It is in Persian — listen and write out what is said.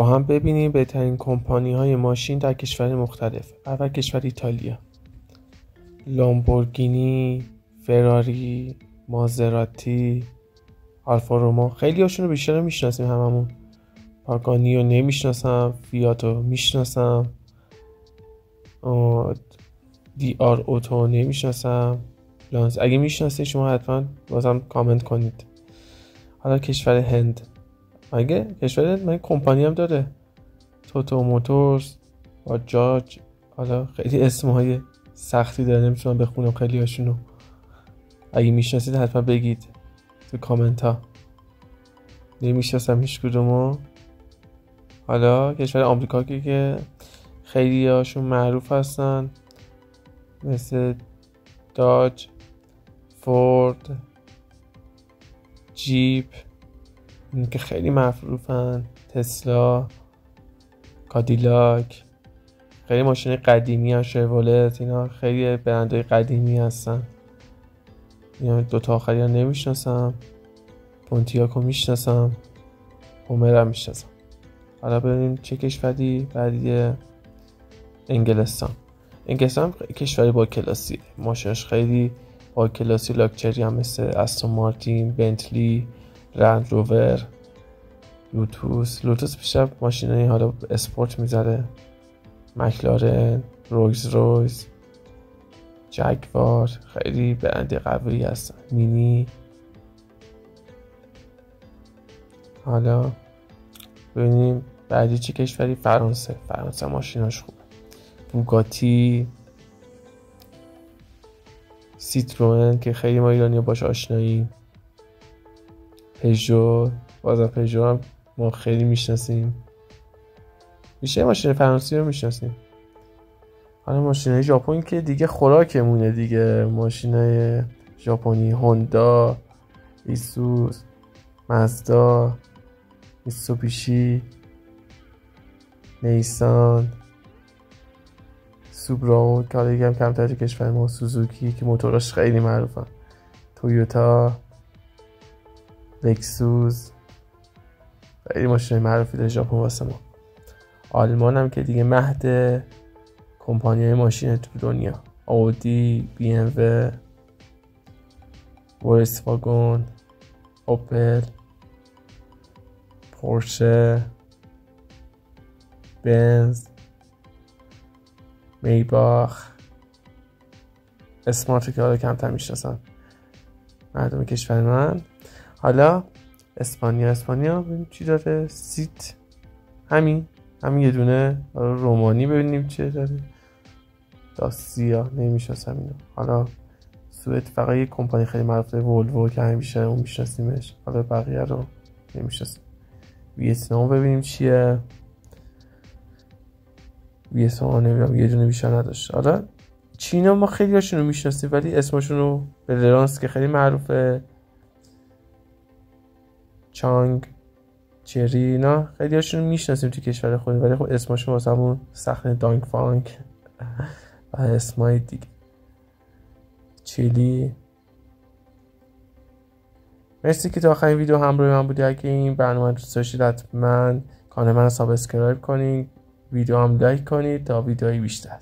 با هم ببینیم بهترین کمپانی های ماشین در کشور مختلف. اول کشور ایتالیا، لامبورگینی، فراری، مازراتی، آلفا رومئو. خیلی هاشون رو بیشتر میشناسیم هممون. پاگانی رو نمیشناسم، فیات رو میشناسم، دی آر اوتو نمیشناسم، لانس. اگه میشناسید شما حتما بازم کامنت کنید. حالا کشور هند، اگه کشور هند من کمپانی هم داره، توتو موتورز، باجاج. حالا خیلی اسمهای سختی داره نمیتونم بخونم خیلی هاشونو. اگه میشناسید حتما بگید تو کامنت ها. نمیشناسم هیچ کدومو. حالا کشور آمریکا که خیلی هاشون معروف هستن، مثل داج، فورد، جیپ، این که خیلی معروفن، تسلا، کادیلاک. خیلی ماشین قدیمی هست، شورولت، اینا خیلی برندهای قدیمی هستن. اینا دوتا آخری ها نمیشناسم. پونتیاکو میشناسم، هومر هم میشناسم. حالا ببینیم چه کشوری بعدی. انگلستان کشوری با کلاسی، ماشینش خیلی با کلاسی، لاکچری هم، مثل استون مارتین، بنتلی، رند روور، لوتوس بیشتر ماشینای حالا اسپورت میذاره، مکلارن، رویز رویز، جگوار. خیلی برند قوی هستن. مینی. حالا ببینیم بعدی چه کشوری. فرانسه ماشیناش خوبه. بوگاتی، سیتروئن که خیلی ما ایرانی‌ها باش آشنایی، پژو، بازم پژو هم ما خیلی میشناسیم. بیشتر ماشین فرانسوی رو میشناسیم. حالا ماشینای ژاپن که دیگه خوراکمونه دیگه. ماشینای ژاپنی، هوندا، ایسوز، مازدا، میتسوبیشی، نیسان، سوبرو که حالا یکم کمتر تو کشور ما، سوزوکی که موتوراش خیلی معروفن، تویوتا، لکسوس. خیلی ماشین معروفی در ژاپن واسه ما. آلمان هم که دیگه مهد کمپانی‌های ماشین تو دنیا، اودی، بی ام و، ولکسواگن، اوپل، پورشه، بنز، میباخ، اسمارت که حالا کمتر میشناسن مردم کشور من. حالا اسپانیا ببینیم چی داره. سیت همین یه دونه. رومانی ببینیم چی داره. داسیا نمیشناسم اینو. حالا سوئد فقط یه کمپانی خیلی معروفه، ولوو، که همیشه اون میشناسیمش. حالا بقیه رو نمیشناسیم. ویتنام ببینیم چیه. ویتنام نمیدونم، یه دونه بیشتر نداشت. حالا چینا ما خیلی هاشون رو میشناسیم ولی اسمشون رو، بلرانس که خیلی معروفه، چانگ، چری، اینا خیلی هاشون رو میشناسیم تو کشور خودمون ولی خب اسمشون واسمون سخته. دانگ فانک و اسمای دیگه. چیلی. مرسی که تا آخرین ویدیو همراه من بودی. اگه این برنامه دوست داشتید حتما کانال من رو سابسکرایب کنید، ویدیو هم لایک کنید تا ویدیوهای بیشتر.